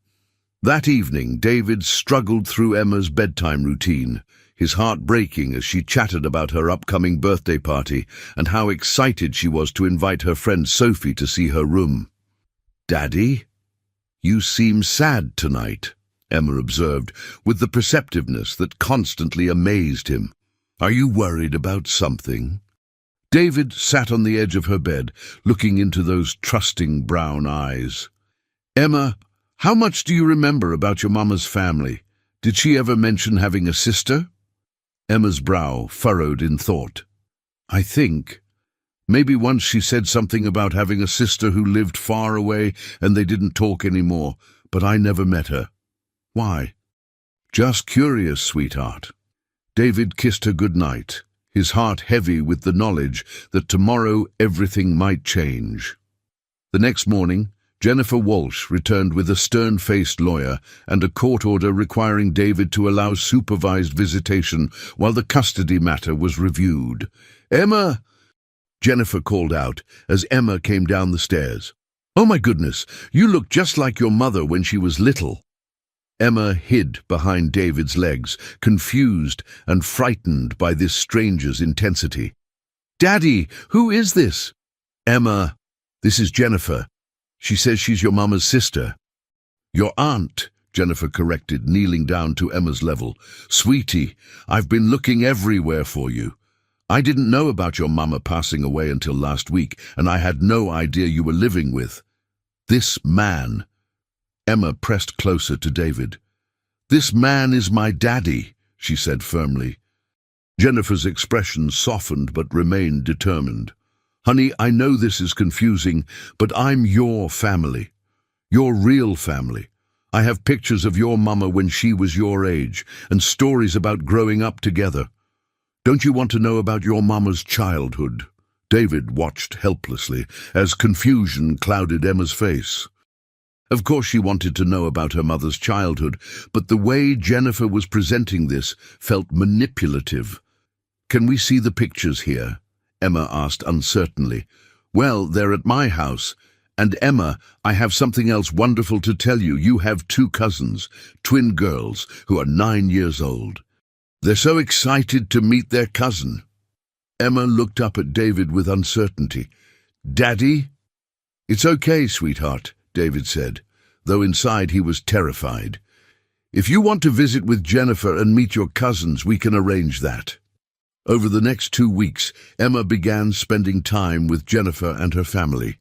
[SPEAKER 1] that evening, David struggled through Emma's bedtime routine, his heart breaking as she chatted about her upcoming birthday party and how excited she was to invite her friend Sophie to see her room. "Daddy, you seem sad tonight," Emma observed, with the perceptiveness that constantly amazed him. "Are you worried about something?" David sat on the edge of her bed, looking into those trusting brown eyes. "Emma, how much do you remember about your mama's family? Did she ever mention having a sister?" Emma's brow furrowed in thought. "I think maybe once she said something about having a sister who lived far away and they didn't talk anymore, but I never met her." "Why?" "Just curious, sweetheart." David kissed her goodnight, his heart heavy with the knowledge that tomorrow everything might change. The next morning, Jennifer Walsh returned with a stern-faced lawyer and a court order requiring David to allow supervised visitation while the custody matter was reviewed. "Emma!" Jennifer called out as Emma came down the stairs. "Oh my goodness, you look just like your mother when she was little." Emma hid behind David's legs, confused and frightened by this stranger's intensity. "Daddy, who is this?" "Emma, this is Jennifer. She says she's your mama's sister." "Your aunt," Jennifer corrected, kneeling down to Emma's level. "Sweetie, I've been looking everywhere for you. I didn't know about your mama passing away until last week, and I had no idea you were living with this man." Emma pressed closer to David. "This man is my daddy," she said firmly. Jennifer's expression softened but remained determined. "Honey, I know this is confusing, but I'm your family. Your real family. I have pictures of your mama when she was your age, and stories about growing up together. Don't you want to know about your mama's childhood?" David watched helplessly as confusion clouded Emma's face. Of course she wanted to know about her mother's childhood, but the way Jennifer was presenting this felt manipulative. "Can we see the pictures here?" Emma asked uncertainly. "Well, they're at my house. And Emma, I have something else wonderful to tell you. You have 2 cousins, twin girls, who are 9 years old. They're so excited to meet their cousin." Emma looked up at David with uncertainty. "Daddy?" "It's okay, sweetheart," David said, though inside he was terrified. "If you want to visit with Jennifer and meet your cousins, we can arrange that." Over the next 2 weeks, Emma began spending time with Jennifer and her family.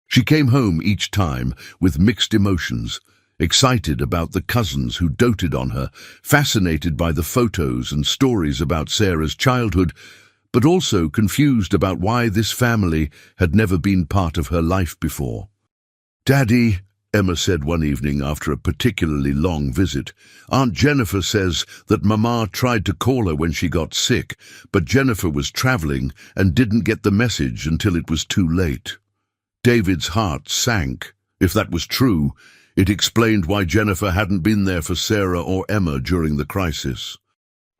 [SPEAKER 1] She came home each time with mixed emotions, excited about the cousins who doted on her, fascinated by the photos and stories about Sarah's childhood, but also confused about why this family had never been part of her life before. "Daddy," Emma said one evening after a particularly long visit, "Aunt Jennifer says that Mama tried to call her when she got sick, but Jennifer was traveling and didn't get the message until it was too late." David's heart sank. If that was true, it explained why Jennifer hadn't been there for Sarah or Emma during the crisis.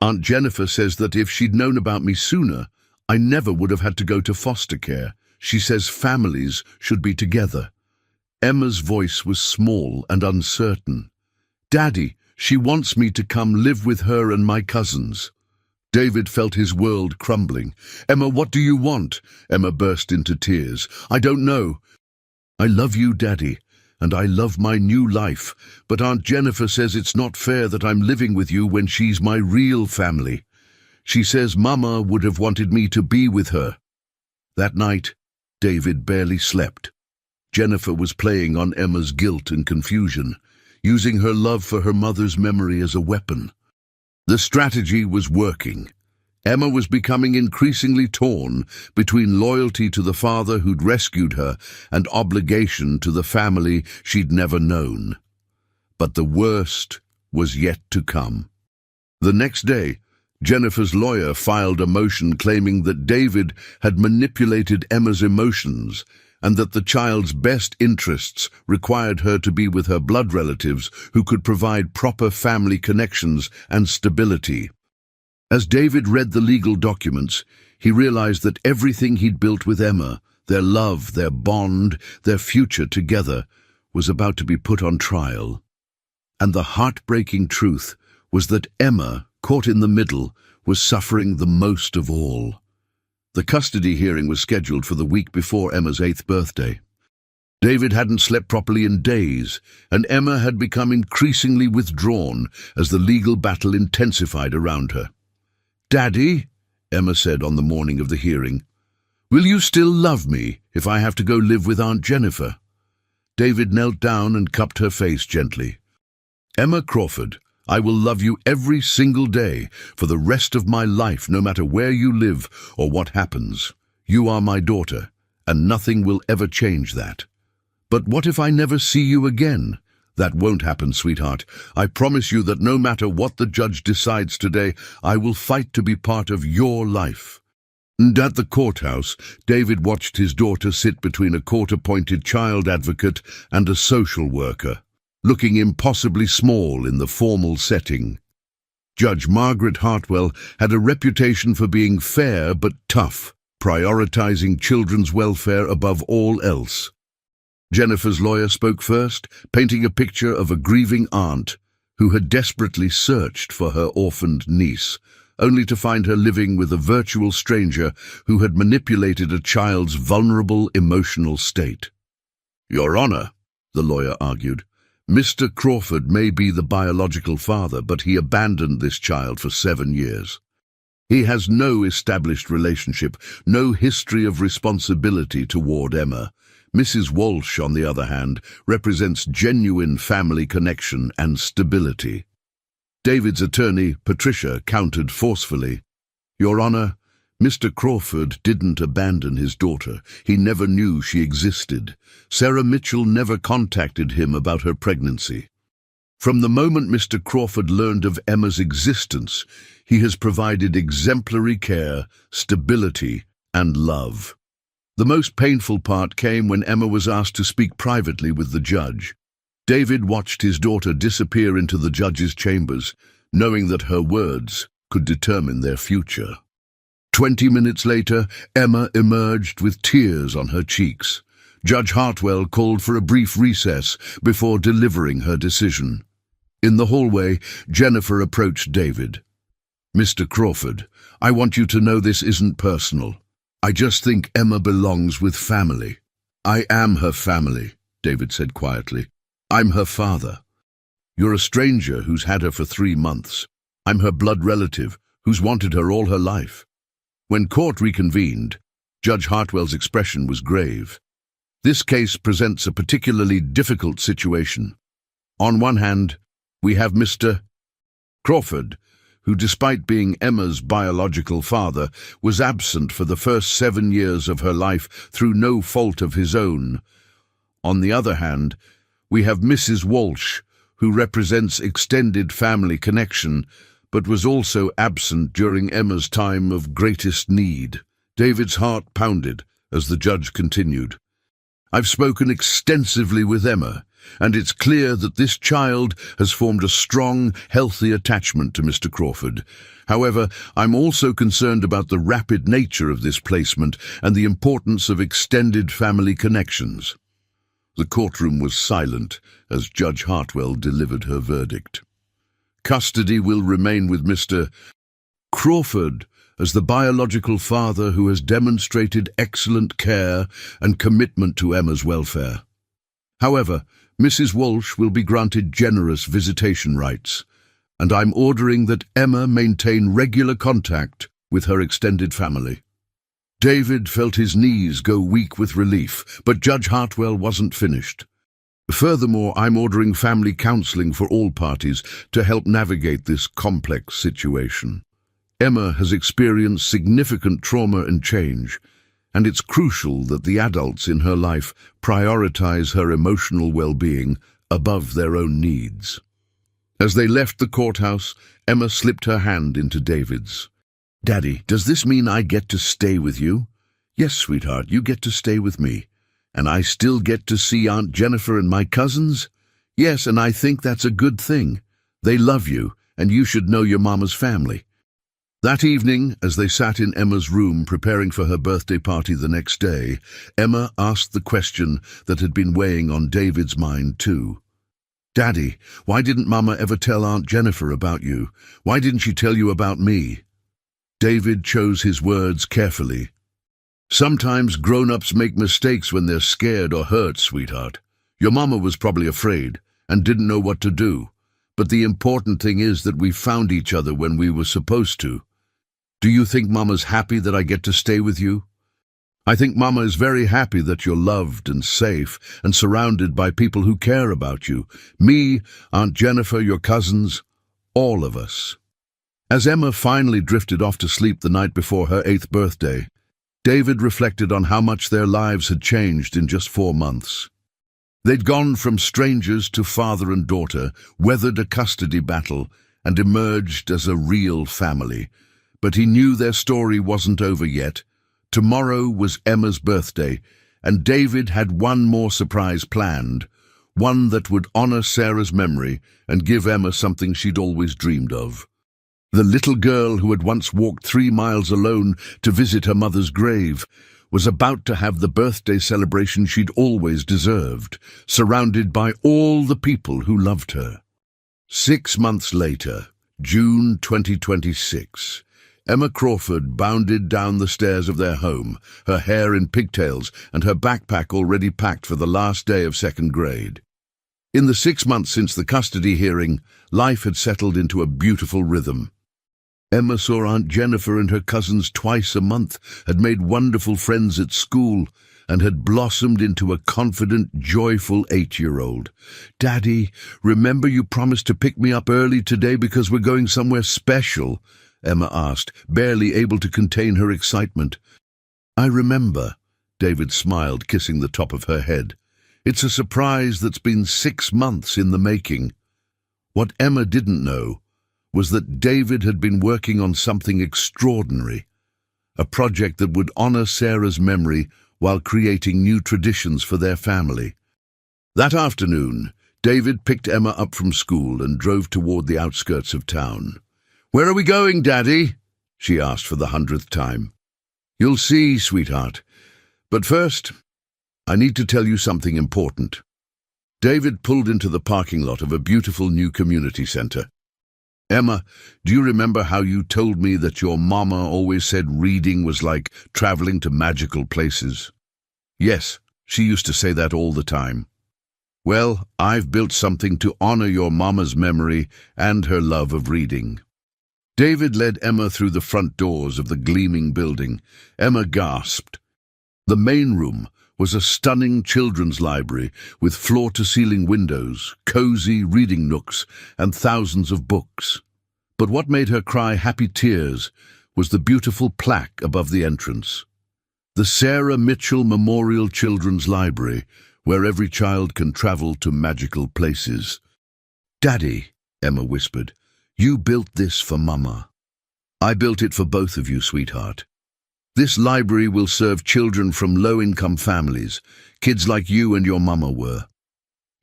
[SPEAKER 1] "Aunt Jennifer says that if she'd known about me sooner, I never would have had to go to foster care," She says families should be together." Emma's voice was small and uncertain. "Daddy, she wants me to come live with her and my cousins." David felt his world crumbling. "Emma, what do you want?" Emma burst into tears. "I don't know. I love you, Daddy, and I love my new life, but Aunt Jennifer says it's not fair that I'm living with you when she's my real family. She says Mama would have wanted me to be with her." That night, David barely slept. Jennifer was playing on Emma's guilt and confusion, using her love for her mother's memory as a weapon. The strategy was working. Emma was becoming increasingly torn between loyalty to the father who'd rescued her and obligation to the family she'd never known. But the worst was yet to come. The next day, Jennifer's lawyer filed a motion claiming that David had manipulated Emma's emotions and that the child's best interests required her to be with her blood relatives who could provide proper family connections and stability. As David read the legal documents, he realized that everything he'd built with Emma, their love, their bond, their future together, was about to be put on trial. And the heartbreaking truth was that Emma, caught in the middle, was suffering the most of all. The custody hearing was scheduled for the week before Emma's 8th birthday. David hadn't slept properly in days, and Emma had become increasingly withdrawn as the legal battle intensified around her. "Daddy," Emma said on the morning of the hearing, "will you still love me if I have to go live with Aunt Jennifer?" David knelt down and cupped her face gently. "Emma Crawford, I will love you every single day for the rest of my life, no matter where you live or what happens. You are my daughter, and nothing will ever change that. But what if I never see you again?" "That won't happen, sweetheart. I promise you that no matter what the judge decides today, I will fight to be part of your life." And at the courthouse, David watched his daughter sit between a court-appointed child advocate and a social worker, looking impossibly small in the formal setting. Judge Margaret Hartwell had a reputation for being fair but tough, prioritizing children's welfare above all else. Jennifer's lawyer spoke first, painting a picture of a grieving aunt who had desperately searched for her orphaned niece, only to find her living with a virtual stranger who had manipulated a child's vulnerable emotional state. "Your Honor," the lawyer argued, "Mr. Crawford may be the biological father, but he abandoned this child for 7 years. He has no established relationship, no history of responsibility toward Emma. Mrs. Walsh, on the other hand, represents genuine family connection and stability." David's attorney, Patricia, countered forcefully. "Your Honor, Mr. Crawford didn't abandon his daughter. He never knew she existed. Sarah Mitchell never contacted him about her pregnancy. From the moment Mr. Crawford learned of Emma's existence, he has provided exemplary care, stability, and love." The most painful part came when Emma was asked to speak privately with the judge. David watched his daughter disappear into the judge's chambers, knowing that her words could determine their future. 20 minutes later, Emma emerged with tears on her cheeks. Judge Hartwell called for a brief recess before delivering her decision. In the hallway, Jennifer approached David. "Mr. Crawford, I want you to know this isn't personal. I just think Emma belongs with family." "I am her family," David said quietly. "I'm her father. You're a stranger who's had her for 3 months. I'm her blood relative who's wanted her all her life." When court reconvened, Judge Hartwell's expression was grave. "This case presents a particularly difficult situation. On one hand, we have Mr. Crawford, who, despite being Emma's biological father, was absent for the first 7 years of her life through no fault of his own. On the other hand, we have Mrs. Walsh, who represents extended family connection, but was also absent during Emma's time of greatest need." David's heart pounded as the judge continued. "I've spoken extensively with Emma, and it's clear that this child has formed a strong, healthy attachment to Mr. Crawford. However, I'm also concerned about the rapid nature of this placement and the importance of extended family connections. The courtroom was silent as Judge Hartwell delivered her verdict. Custody will remain with Mr. Crawford as the biological father who has demonstrated excellent care and commitment to Emma's welfare. However, Mrs. Walsh will be granted generous visitation rights, and I'm ordering that Emma maintain regular contact with her extended family. David felt his knees go weak with relief, but Judge Hartwell wasn't finished. Furthermore, I'm ordering family counseling for all parties to help navigate this complex situation. Emma has experienced significant trauma and change, and it's crucial that the adults in her life prioritize her emotional well-being above their own needs. As they left the courthouse, Emma slipped her hand into David's. "Daddy, does this mean I get to stay with you?" "Yes, sweetheart, you get to stay with me. And I still get to see Aunt Jennifer and my cousins?" "Yes, and I think that's a good thing. They love you, and you should know your mama's family." That evening, as they sat in Emma's room preparing for her birthday party the next day, Emma asked the question that had been weighing on David's mind too. "Daddy, why didn't Mama ever tell Aunt Jennifer about you? Why didn't she tell you about me?" David chose his words carefully. "Sometimes grown-ups make mistakes when they're scared or hurt, sweetheart. Your mama was probably afraid and didn't know what to do. But the important thing is that we found each other when we were supposed to. Do you think Mama's happy that I get to stay with you?" "I think Mama is very happy that you're loved and safe and surrounded by people who care about you. Me, Aunt Jennifer, your cousins, all of us." As Emma finally drifted off to sleep the night before her 8th birthday, David reflected on how much their lives had changed in just 4 months. They'd gone from strangers to father and daughter, weathered a custody battle, and emerged as a real family. But he knew their story wasn't over yet. Tomorrow was Emma's birthday, and David had one more surprise planned, one that would honor Sarah's memory and give Emma something she'd always dreamed of. The little girl who had once walked 3 miles alone to visit her mother's grave was about to have the birthday celebration she'd always deserved, surrounded by all the people who loved her. 6 months later, June 2026, Emma Crawford bounded down the stairs of their home, her hair in pigtails and her backpack already packed for the last day of 2nd grade. In the 6 months since the custody hearing, life had settled into a beautiful rhythm. Emma saw Aunt Jennifer and her cousins twice a month, had made wonderful friends at school, and had blossomed into a confident, joyful 8-year-old. "Daddy, remember you promised to pick me up early today because we're going somewhere special?" Emma asked, barely able to contain her excitement. "I remember," David smiled, kissing the top of her head. "It's a surprise that's been 6 months in the making." What Emma didn't know was that David had been working on something extraordinary, a project that would honor Sarah's memory while creating new traditions for their family. That afternoon, David picked Emma up from school and drove toward the outskirts of town. "Where are we going, Daddy?" she asked for the 100th time. "You'll see, sweetheart. But first, I need to tell you something important." David pulled into the parking lot of a beautiful new community center. "Emma, do you remember how you told me that your mama always said reading was like traveling to magical places?" "Yes, she used to say that all the time." "Well, I've built something to honor your mama's memory and her love of reading." David led Emma through the front doors of the gleaming building. Emma gasped. The main room was a stunning children's library with floor-to-ceiling windows, cozy reading nooks, and thousands of books. But what made her cry happy tears was the beautiful plaque above the entrance. The Sarah Mitchell Memorial Children's Library, where every child can travel to magical places. "Daddy," Emma whispered, "you built this for Mama." "I built it for both of you, sweetheart. This library will serve children from low-income families, kids like you and your mama were."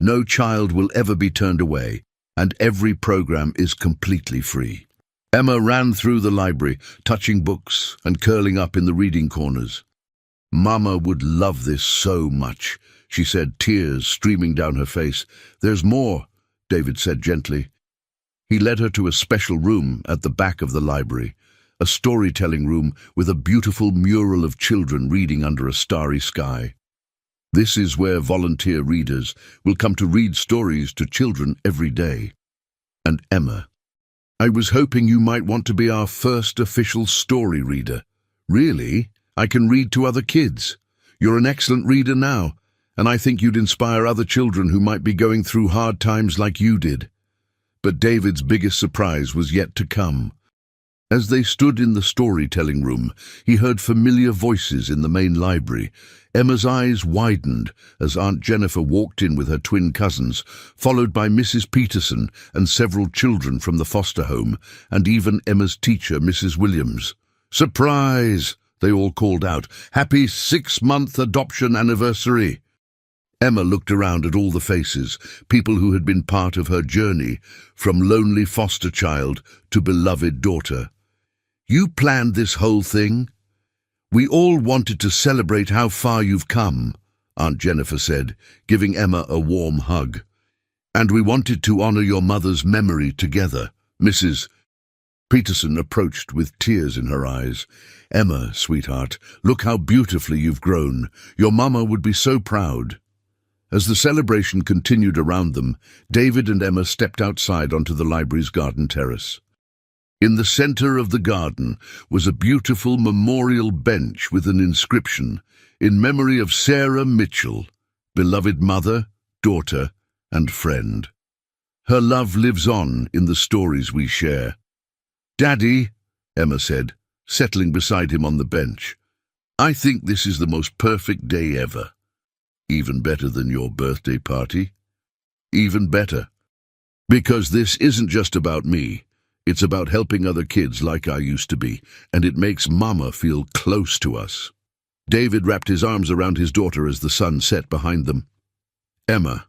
[SPEAKER 1] No child will ever be turned away, and every program is completely free. Emma ran through the library, touching books and curling up in the reading corners. "Mama would love this so much," she said, tears streaming down her face. "There's more," David said gently. He led her to a special room at the back of the library, a storytelling room with a beautiful mural of children reading under a starry sky. This is where volunteer readers will come to read stories to children every day. And Emma, "I was hoping you might want to be our first official story reader." "Really? I can read to other kids. You're an excellent reader now, and I think you'd inspire other children who might be going through hard times like you did." But David's biggest surprise was yet to come. As they stood in the storytelling room, he heard familiar voices in the main library. Emma's eyes widened as Aunt Jennifer walked in with her twin cousins, followed by Mrs. Peterson and several children from the foster home, and even Emma's teacher, Mrs. Williams. "Surprise!" they all called out. "Happy 6-month adoption anniversary!" Emma looked around at all the faces, people who had been part of her journey, from lonely foster child to beloved daughter. "You planned this whole thing?" "We all wanted to celebrate how far you've come," Aunt Jennifer said, giving Emma a warm hug. "And we wanted to honor your mother's memory together." Mrs. Peterson approached with tears in her eyes. "Emma, sweetheart, look how beautifully you've grown. Your mama would be so proud." As the celebration continued around them, David and Emma stepped outside onto the library's garden terrace. In the center of the garden was a beautiful memorial bench with an inscription, "In memory of Sarah Mitchell, beloved mother, daughter, and friend. Her love lives on in the stories we share." "Daddy," Emma said, settling beside him on the bench, "I think this is the most perfect day ever." "Even better than your birthday party?" "Even better. Because this isn't just about me. It's about helping other kids like I used to be, and it makes Mama feel close to us." David wrapped his arms around his daughter as the sun set behind them. "Emma,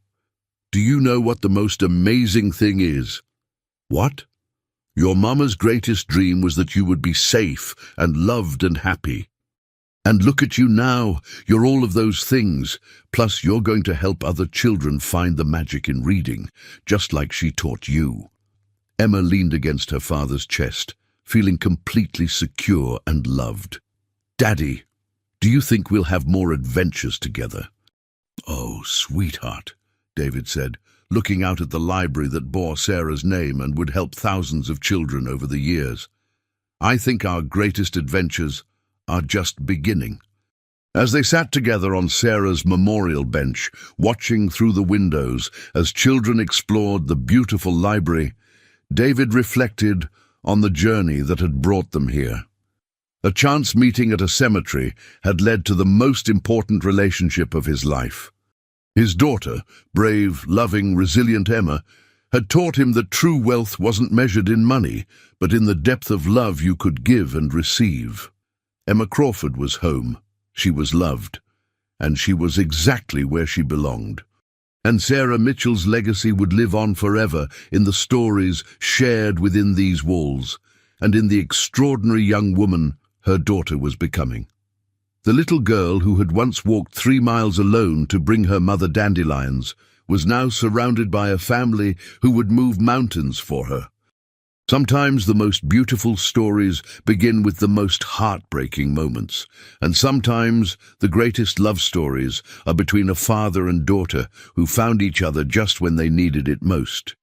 [SPEAKER 1] do you know what the most amazing thing is?" "What?" "Your Mama's greatest dream was that you would be safe and loved and happy. And look at you now, you're all of those things, plus you're going to help other children find the magic in reading, just like she taught you." Emma leaned against her father's chest, feeling completely secure and loved. "Daddy, do you think we'll have more adventures together?" "Oh, sweetheart," David said, looking out at the library that bore Sarah's name and would help thousands of children over the years. "I think our greatest adventures are just beginning." As they sat together on Sarah's memorial bench, watching through the windows as children explored the beautiful library, David reflected on the journey that had brought them here. A chance meeting at a cemetery had led to the most important relationship of his life. His daughter, brave, loving, resilient Emma, had taught him that true wealth wasn't measured in money, but in the depth of love you could give and receive. Emma Crawford was home, she was loved, and she was exactly where she belonged. And Sarah Mitchell's legacy would live on forever in the stories shared within these walls, and in the extraordinary young woman her daughter was becoming. The little girl who had once walked 3 miles alone to bring her mother dandelions was now surrounded by a family who would move mountains for her. Sometimes the most beautiful stories begin with the most heartbreaking moments, and sometimes the greatest love stories are between a father and daughter who found each other just when they needed it most.